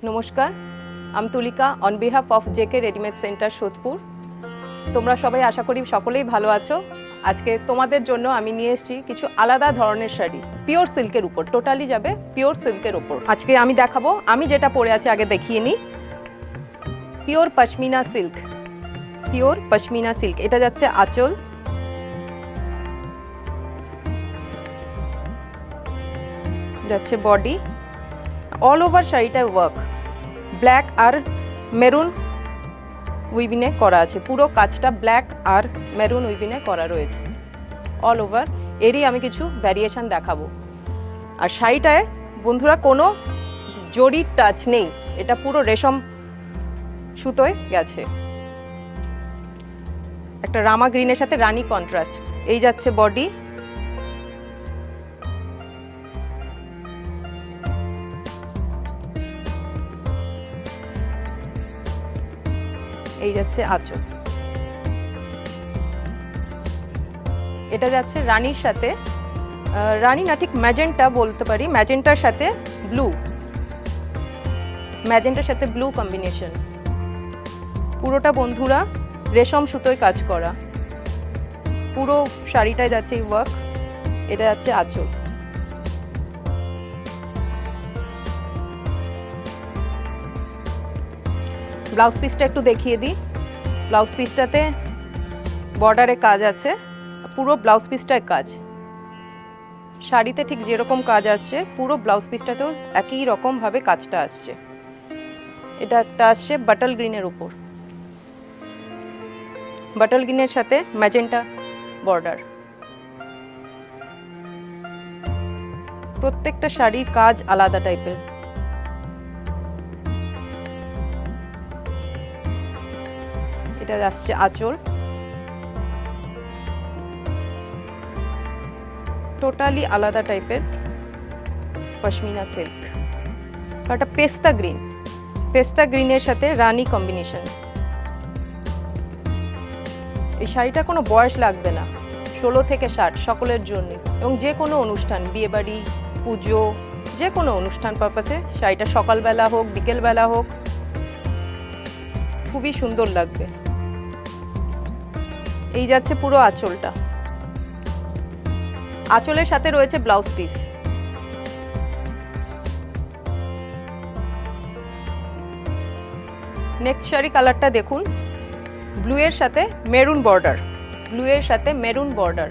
নমস্কার, আমি Tulika on behalf of JK readymade centre Sodepur. তোমরা সবাই আশা করি সকলেই ভালো আছো। আজকে তোমাদের জন্য আমি নিয়ে এসেছি কিছু আলাদা ধরনের শাড়ি, পিওর সিল্কের উপর, টোটালি যাবে পিওর সিল্কের উপর। আজকে আমি দেখাবো, আমি যেটা পরে আছি আগে দেখিয়ে নিই। Pure pashmina silk, pure pashmina silk. এটা যাচ্ছে আঁচল, যাচ্ছে বডি, অল ওভার শাড়িটায় ওয়ার্ক, ব্ল্যাক আর মেরুন উইভিনে করা আছে। পুরো কাজটা ব্ল্যাক আর মেরুন উইভিনে করা রয়েছে অল ওভার। এরই আমি কিছু ভ্যারিয়েশন দেখাবো। আর শাড়িটায় বন্ধুরা কোনো জরির টাচ নেই, এটা পুরো রেশম সুতোয় গেছে। একটা রামা গ্রিনের সাথে রানী কন্ট্রাস্ট। এই যাচ্ছে বডি, এই যাচ্ছে আঁচল। এটা যাচ্ছে রানীর সাথে, রানী না ঠিক ম্যাজেন্টা বলতে পারি, ম্যাজেন্টার সাথে ব্লু, ম্যাজেন্টার সাথে ব্লু কম্বিনেশন। পুরোটা বন্ধুরা রেশম সুতোয় কাজ করা, পুরো শাড়িটায় যাচ্ছে এই ওয়ার্ক। এটা যাচ্ছে আঁচল। ব্লাউজ পিসটা একটু দেখিয়ে দিই। ব্লাউজ পিসটাতে বর্ডারে কাজ আছে, পুরো ব্লাউজ পিসটায় কাজ। শাড়িতে ঠিক যেরকম কাজ আসছে পুরো ব্লাউজ পিসটাতেও একই রকমভাবে কাজটা আসছে। এটা একটা আসছে বাটল গ্রিনের উপর, বাটল গ্রিনের সাথে ম্যাজেন্টা বর্ডার। প্রত্যেকটা শাড়ির কাজ আলাদা টাইপের। এটা আসছে আঁচল, টোটালি আলাদা টাইপের পশমিনা সিল্ক। একটা পেস্তা গ্রিন, পেস্তা গ্রিনের সাথে রানী কম্বিনেশন। এই শাড়িটা কোনো বয়স লাগবে না, 16 থেকে 60 সকলের জন্য, এবং যে কোনো অনুষ্ঠান, বিয়েবাড়ি, পুজো, যে কোনো অনুষ্ঠান পারপাসে শাড়িটা সকালবেলা হোক বিকেলবেলা হোক খুবই সুন্দর লাগবে। এই যাচ্ছে পুরো আঁচলটা, আঁচলের সাথে রয়েছে ব্লাউজ পিস। নেক্সট শাড়ি কালারটা দেখুন, ব্লু এর সাথে মেরুন বর্ডার, ব্লু এর সাথে মেরুন বর্ডার।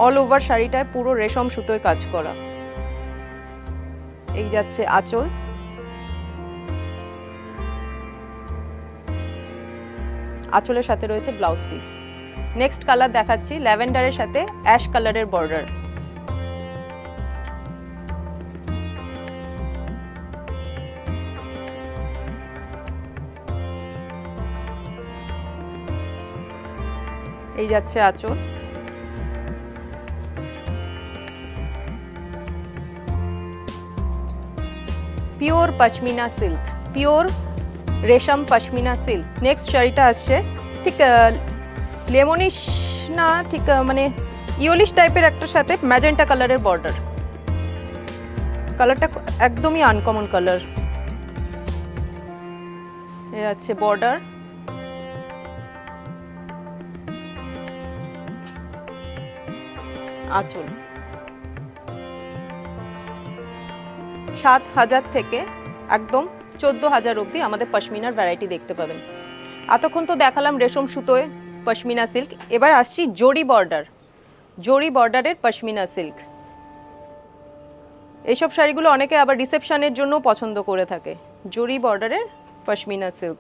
অল ওভার শাড়িটায় পুরো রেশম সুতোয় কাজ করা। এই যাচ্ছে আঁচল, আঁচলের সাথে রয়েছে ব্লাউজ পিস। নেক্সট কালার দেখাচ্ছি, ল্যাভেন্ডারের সাথে অ্যাশ কালারের বর্ডার। এই যাচ্ছে আঁচল, পিওর পশমিনা সিল্ক, পিওর রেশম পশমিনা সিল্ক। নেক্সট শাড়িটা আসছে ঠিক লেমনিশ না, ঠিক মানে ইয়োলিশ টাইপের একটার সাথে ম্যাজেন্টা কালারের বর্ডার। কালারটা একদমই আনকমন কালার। এ আছে বর্ডার, আঁচল। 7,000 থেকে একদম 14,000 অবধি আমাদের পশমিনার ভ্যারাইটি দেখতে পাবেন। এতক্ষণ তো দেখালাম রেশম সুতোয় পশমিনা সিল্ক, এবার আসছি জরি বর্ডার, জরি বর্ডারের পশমিনা সিল্ক। এইসব শাড়িগুলো অনেকে আবার রিসেপশনের জন্য পছন্দ করে থাকে। জরি বর্ডারের পশমিনা সিল্ক,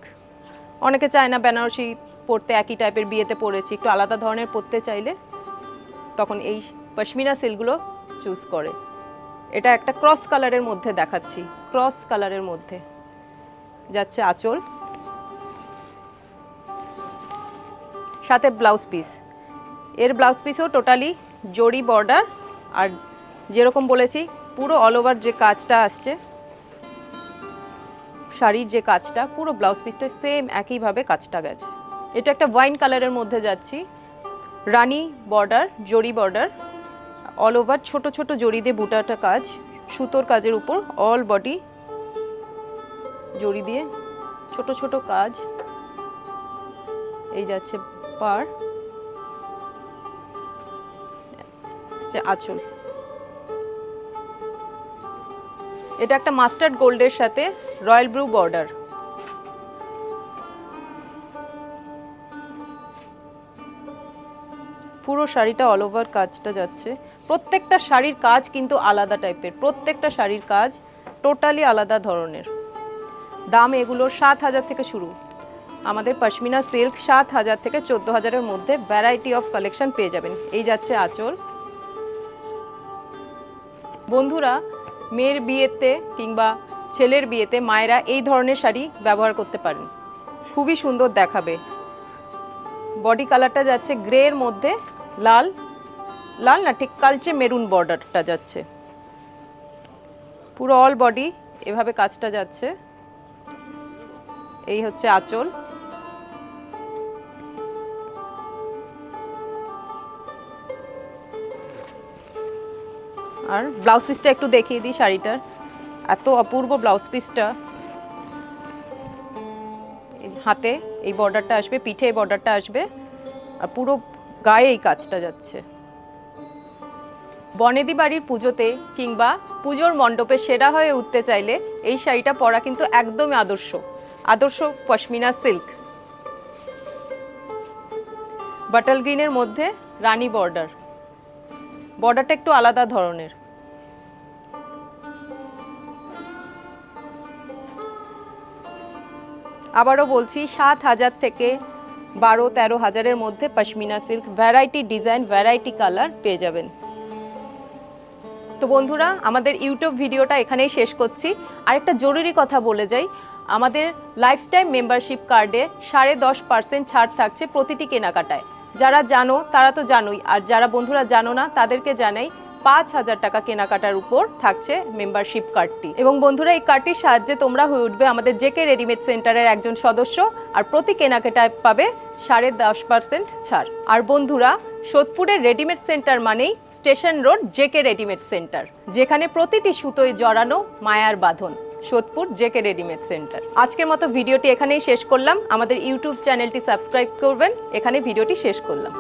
অনেকে চায় না বেনারসি পরতে, একই টাইপের বিয়েতে পরেছি, একটু আলাদা ধরনের পরতে চাইলে তখন এই পশমিনা সিল্কগুলো চুজ করে। এটা একটা ক্রস কালারের মধ্যে দেখাচ্ছি, ক্রস কালারের মধ্যে যাচ্ছে আঁচল, সাথে ব্লাউজ পিস। এর ব্লাউজ পিসও টোটালি জরি বর্ডার, আর যেরকম বলেছি পুরো অল ওভার যে কাজটা আসছে শাড়ির, যে কাজটা পুরো ব্লাউজ পিসটা সেম একইভাবে কাজটা গেছে। এটা একটা ওয়াইন কালারের মধ্যে যাচ্ছি, রানী বর্ডার, জরি বর্ডার, অল ওভার ছোট ছোট জড়ি দিয়ে বুটাটা কাজ, সুতোর কাজের উপর অল বডি জড়ি দিয়ে ছোট ছোট কাজ। এই যাচ্ছে পার, আঁচল। এটা একটা মাস্টার্ড গোল্ডের সাথে রয়্যাল ব্লু বর্ডার। পুরো শাড়িটা অল ওভার কাজটা যাচ্ছে। প্রত্যেকটা শাড়ির কাজ কিন্তু আলাদা টাইপের, প্রত্যেকটা শাড়ির কাজ টোটালি আলাদা ধরনের। দাম এগুলোর 7,000 থেকে শুরু। আমাদের পশমিনা সিল্ক 7,000 থেকে 14,000-এর মধ্যে ভ্যারাইটি অফ কালেকশন পেয়ে যাবেন। এই যাচ্ছে আঁচল। বন্ধুরা, মেয়ের বিয়েতে কিংবা ছেলের বিয়েতে মায়েরা এই ধরনের শাড়ি ব্যবহার করতে পারেন, খুবই সুন্দর দেখাবে। বডি কালারটা যাচ্ছে গ্রের মধ্যে লাল, লাল না ঠিক কালচে মেরুন বর্ডারটা যাচ্ছে। পুরো অল বডি এভাবে কাজটা যাচ্ছে। এই হচ্ছে আঁচল। আর ব্লাউজ পিসটা একটু দেখিয়ে দিই শাড়িটার, এত অপূর্ব ব্লাউজ পিসটা। হাতে এই বর্ডারটা আসবে, পিঠে এই বর্ডারটা আসবে, আর পুরো গায়ে এই কাজটা যাচ্ছে। বনেদি বাড়ির পুজোতে কিংবা পুজোর মণ্ডপে সেরা হয়ে উঠতে চাইলে এই শাড়িটা পরা কিন্তু একদমই আদর্শ, আদর্শ পশমিনা সিল্ক। বাটল গ্রিনের মধ্যে রানী বর্ডার, বর্ডারটা একটু আলাদা ধরনের। আবারও বলছি 7,000 থেকে 12-13,000-এর মধ্যে pashmina silk variety design, variety colour পেয়ে যাবেন। তো বন্ধুরা, আমাদের ইউটিউব ভিডিওটা এখানেই শেষ করছি। আরেকটা জরুরি কথা বলে যাই, আমাদের লাইফ টাইম মেম্বারশিপ কার্ডে 10.5% ছাড় থাকছে প্রতিটি কেনাকাটায়। যারা জানো তারা তো জানোই, আর যারা বন্ধুরা জানো না তাদেরকে জানাই 5,000 টাকা কেনাকাটার উপর থাকছে মেম্বারশিপ কার্ডটি। এবং বন্ধুরা, এই কার্ডটির সাহায্যে তোমরা হয়ে উঠবে আমাদের জেকে রেডিমেড সেন্টারের একজন সদস্য, আর প্রতি কেনাকাটায় পাবে 10.5% ছাড়। আর বন্ধুরা, সোদপুরের রেডিমেড সেন্টার মানেই station road JK readymade centre, যেখানে প্রতিটি সুতোয় জড়ানো মায়ার বাঁধন। Sodepur JK readymade centre. আজকের মতো ভিডিওটি এখানেই শেষ করলাম। আমাদের ইউটিউব চ্যানেলটি সাবস্ক্রাইব করবেন। এখানে ভিডিওটি শেষ করলাম।